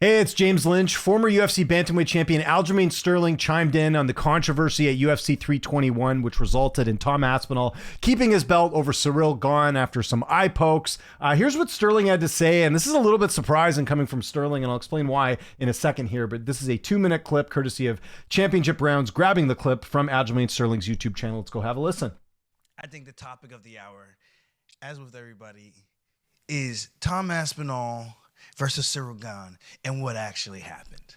Hey, it's James Lynch. Former UFC bantamweight champion Aljamain Sterling chimed in on the controversy at UFC 321, which resulted in Tom Aspinall keeping his belt over Ciryl Gane after some eye pokes. Here's what Sterling had to say, and this is a little bit surprising coming from Sterling, and I'll explain why in a second here, but this is a 2-minute clip courtesy of Championship Rounds, grabbing the clip from Aljamain Sterling's YouTube channel. Let's go have a listen. I think the topic of the hour, as with everybody, is Tom Aspinall versus Ciryl Gane and what actually happened.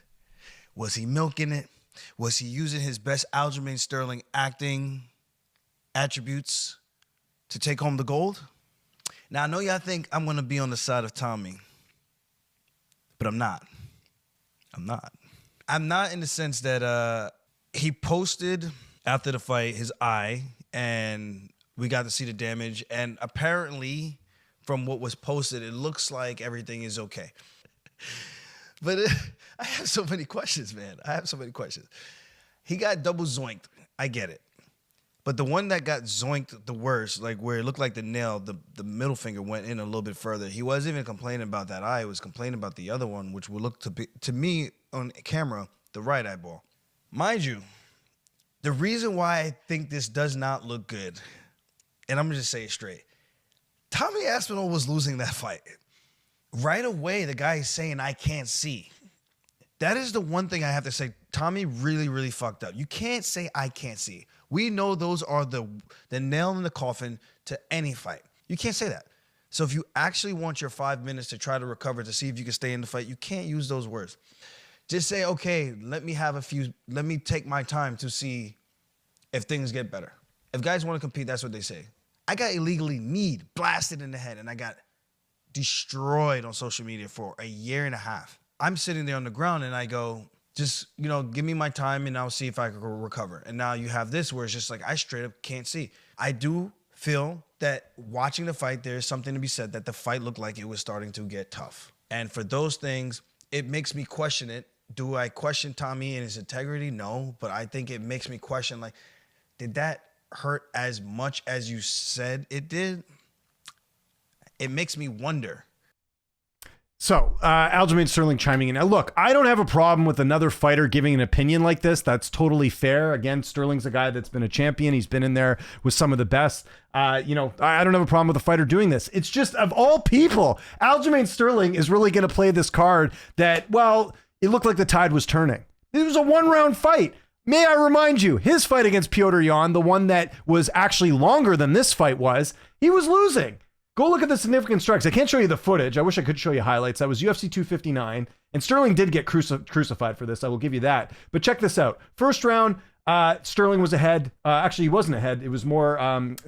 Was he milking it? Was he using his best Aljamain Sterling acting attributes to take home the gold? Now, I know y'all think I'm going to be on the side of Tommy, but I'm not. I'm not in the sense that he posted after the fight his eye, and we got to see the damage, and apparently from what was posted, it looks like everything is okay. But I have so many questions, man. I have so many questions. He got double zoinked. I get it. But the one that got zoinked the worst, like where it looked like the nail, the middle finger went in a little bit further. He wasn't even complaining about that eye. He was complaining about the other one, which would look to me on camera, the right eyeball. Mind you, the reason why I think this does not look good, and I'm going to just say it straight, Tommy Aspinall was losing that fight. Right away, the guy is saying, I can't see. That is the one thing I have to say. Tommy really, really fucked up. You can't say, I can't see. We know those are the nail in the coffin to any fight. You can't say that. So if you actually want your 5 minutes to try to recover, to see if you can stay in the fight, you can't use those words. Just say, okay, let me take my time to see if things get better. If guys want to compete, that's what they say. I got illegally kneed, blasted in the head, and I got destroyed on social media for a year and a half. I'm sitting there on the ground and I go, just, give me my time and I'll see if I can recover. And now you have this where it's just like, I straight up can't see. I do feel that watching the fight, there's something to be said that the fight looked like it was starting to get tough. And for those things, it makes me question it. Do I question Tommy and his integrity? No, but I think it makes me question, like, did that hurt as much as you said it did? It makes me wonder. So, Aljamain Sterling chiming in. Now, look, I don't have a problem with another fighter giving an opinion like this. That's totally fair. Again, Sterling's a guy that's been a champion. He's been in there with some of the best. I don't have a problem with a fighter doing this. It's just, of all people, Aljamain Sterling is really going to play this card that, well, it looked like the tide was turning. It was a 1-round fight. May I remind you, his fight against Petr Yan, the one that was actually longer than this fight was, he was losing. Go look at the significant strikes. I can't show you the footage. I wish I could show you highlights. That was UFC 259, and Sterling did get crucified for this. I will give you that. But check this out. First round, Sterling was ahead. Actually, he wasn't ahead. It was more,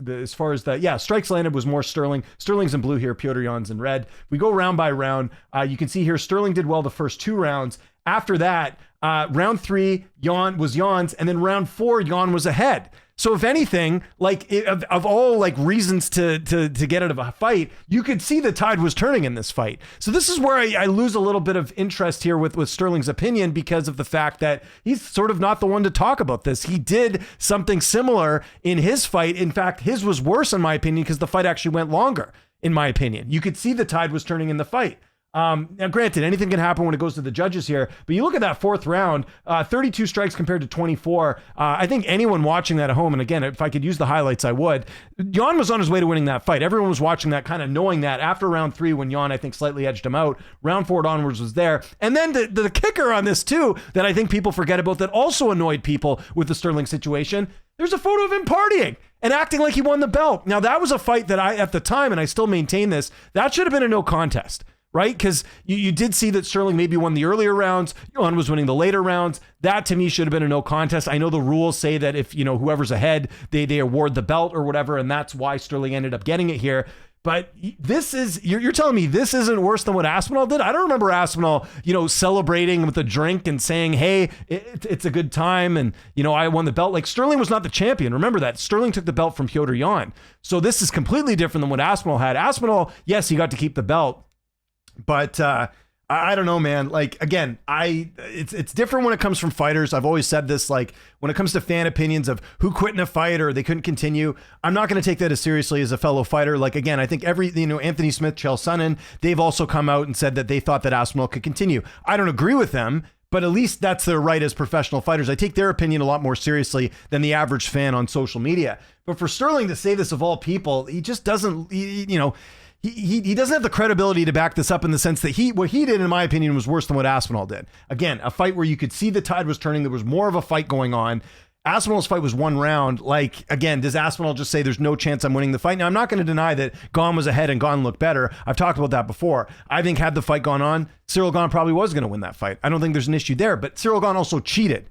as far as strikes landed was more Sterling. Sterling's in blue here. Petr Yan's in red. We go round by round. You can see here, Sterling did well the first 2 rounds. After that, round 3, Yan was Yan's, and then round 4, Yan was ahead. So if anything, like of all like reasons to get out of a fight, you could see the tide was turning in this fight. So this is where I lose a little bit of interest here with Sterling's opinion, because of the fact that he's sort of not the one to talk about this. He did something similar in his fight. In fact, his was worse in my opinion, because the fight actually went longer, in my opinion. You could see the tide was turning in the fight. Now, granted, anything can happen when it goes to the judges here, but you look at that 4th round, 32 strikes compared to 24. I think anyone watching that at home, and again, if I could use the highlights, I would. Yan was on his way to winning that fight. Everyone was watching that, kind of knowing that after round 3, when Yan, I think, slightly edged him out, round 4 onwards was there. And then the kicker on this too, that I think people forget about, that also annoyed people with the Sterling situation, there's a photo of him partying and acting like he won the belt. Now, that was a fight that at the time, and I still maintain this, that should have been a no contest. Right? Because you did see that Sterling maybe won the earlier rounds. Yan was winning the later rounds. That to me should have been a no contest. I know the rules say that if, whoever's ahead, they award the belt or whatever. And that's why Sterling ended up getting it here. But this is, you're telling me this isn't worse than what Aspinall did? I don't remember Aspinall, celebrating with a drink and saying, hey, it's a good time. And, I won the belt. Like, Sterling was not the champion. Remember that. Sterling took the belt from Petr Yan. So this is completely different than what Aspinall had. Aspinall, yes, he got to keep the belt. But I don't know, man. Like, again, it's different when it comes from fighters. I've always said this, like, when it comes to fan opinions of who quit in a fight or they couldn't continue, I'm not going to take that as seriously as a fellow fighter. Like, again, I think Anthony Smith, Chael Sonnen, they've also come out and said that they thought that Aspinall could continue. I don't agree with them, but at least that's their right as professional fighters. I take their opinion a lot more seriously than the average fan on social media. But for Sterling to say this of all people, he just doesn't, he doesn't have the credibility to back this up in the sense that what he did, in my opinion, was worse than what Aspinall did. Again, a fight where you could see the tide was turning. There was more of a fight going on. Aspinall's fight was one round. Like, again, does Aspinall just say there's no chance I'm winning the fight? Now, I'm not going to deny that Gane was ahead and Gane looked better. I've talked about that before. I think had the fight gone on, Cyril Gane probably was going to win that fight. I don't think there's an issue there, but Cyril Gane also cheated.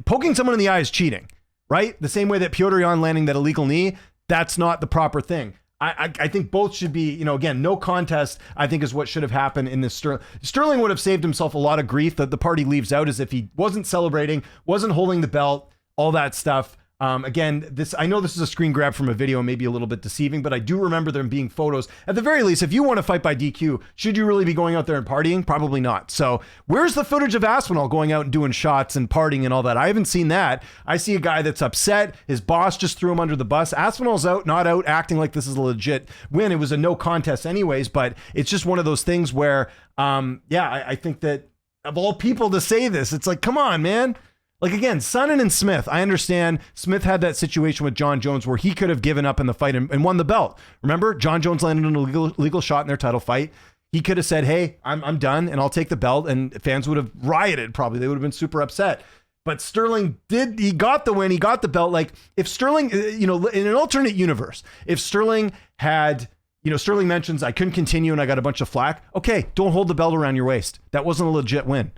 Poking someone in the eye is cheating, right? The same way that Petr Yan landing that illegal knee, that's not the proper thing. I think both should be, again, no contest, I think is what should have happened in this. Sterling would have saved himself a lot of grief that the party leaves out, as if he wasn't celebrating, wasn't holding the belt, all that stuff. Again, I know this is a screen grab from a video, maybe a little bit deceiving, but I do remember there being photos. At the very least, if you want to fight by DQ, should you really be going out there and partying? Probably not. So where's the footage of Aspinall going out and doing shots and partying and all that? I haven't seen that. I see a guy that's upset. His boss just threw him under the bus. Aspinall's out, not out, acting like this is a legit win. It was a no contest anyways, but it's just one of those things where, I think that of all people to say this, it's like, come on, man. Like, again, Sonnen and Smith, I understand Smith had that situation with John Jones where he could have given up in the fight and won the belt. Remember, John Jones landed an illegal shot in their title fight. He could have said, hey, I'm done and I'll take the belt, and fans would have rioted probably. They would have been super upset. But Sterling he got the win, he got the belt. Like, if Sterling, in an alternate universe, if Sterling had, Sterling mentions I couldn't continue and I got a bunch of flack. Okay, don't hold the belt around your waist. That wasn't a legit win.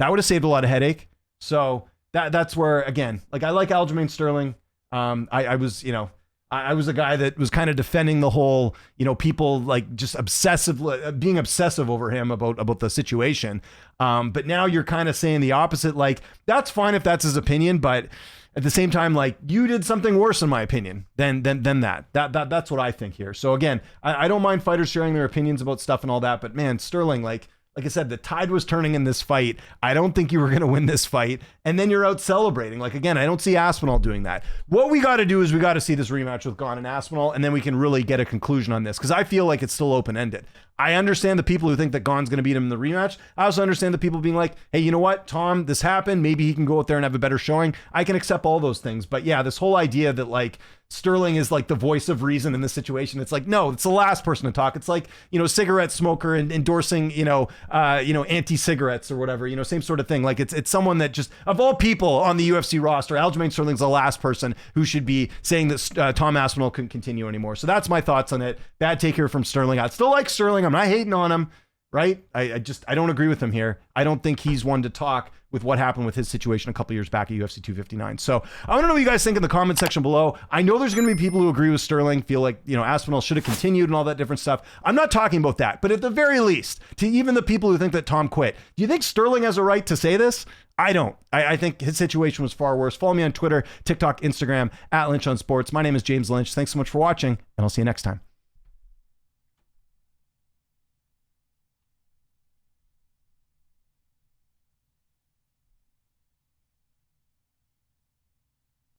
That would have saved a lot of headache. So that's where, again, like, I like Aljamain Sterling. I was a guy that was kind of defending the whole, people like just being obsessive over him about the situation. But now you're kind of saying the opposite. Like, that's fine if that's his opinion, but at the same time, like, you did something worse, in my opinion, than that. That's what I think here. So again, I don't mind fighters sharing their opinions about stuff and all that, but man, Sterling, like I said, the tide was turning in this fight. I don't think you were going to win this fight. And then you're out celebrating. Like, again, I don't see Aspinall doing that. What we got to do is we got to see this rematch with Gane and Aspinall, and then we can really get a conclusion on this, because I feel like it's still open-ended. I understand the people who think that Gane's going to beat him in the rematch. I also understand the people being like, hey, you know what, Tom, this happened. Maybe he can go out there and have a better showing. I can accept all those things. But yeah, this whole idea that, like, Sterling is like the voice of reason in this situation. It's like, no, it's the last person to talk. It's like, cigarette smoker and endorsing, anti-cigarettes or whatever, same sort of thing. Like, it's someone that just, of all people on the UFC roster, Aljamain Sterling's the last person who should be saying that Tom Aspinall couldn't continue anymore. So that's my thoughts on it. Bad take here from Sterling. I still like Sterling. I'm not hating on him, right? I don't agree with him here. I don't think he's one to talk with what happened with his situation a couple years back at UFC 259. So I want to know what you guys think in the comment section below. I know there's going to be people who agree with Sterling, feel like, Aspinall should have continued and all that different stuff. I'm not talking about that, but at the very least, to even the people who think that Tom quit, do you think Sterling has a right to say this? I don't. I think his situation was far worse. Follow me on Twitter, TikTok, Instagram, @Lynch on Sports. My name is James Lynch. Thanks so much for watching, and I'll see you next time.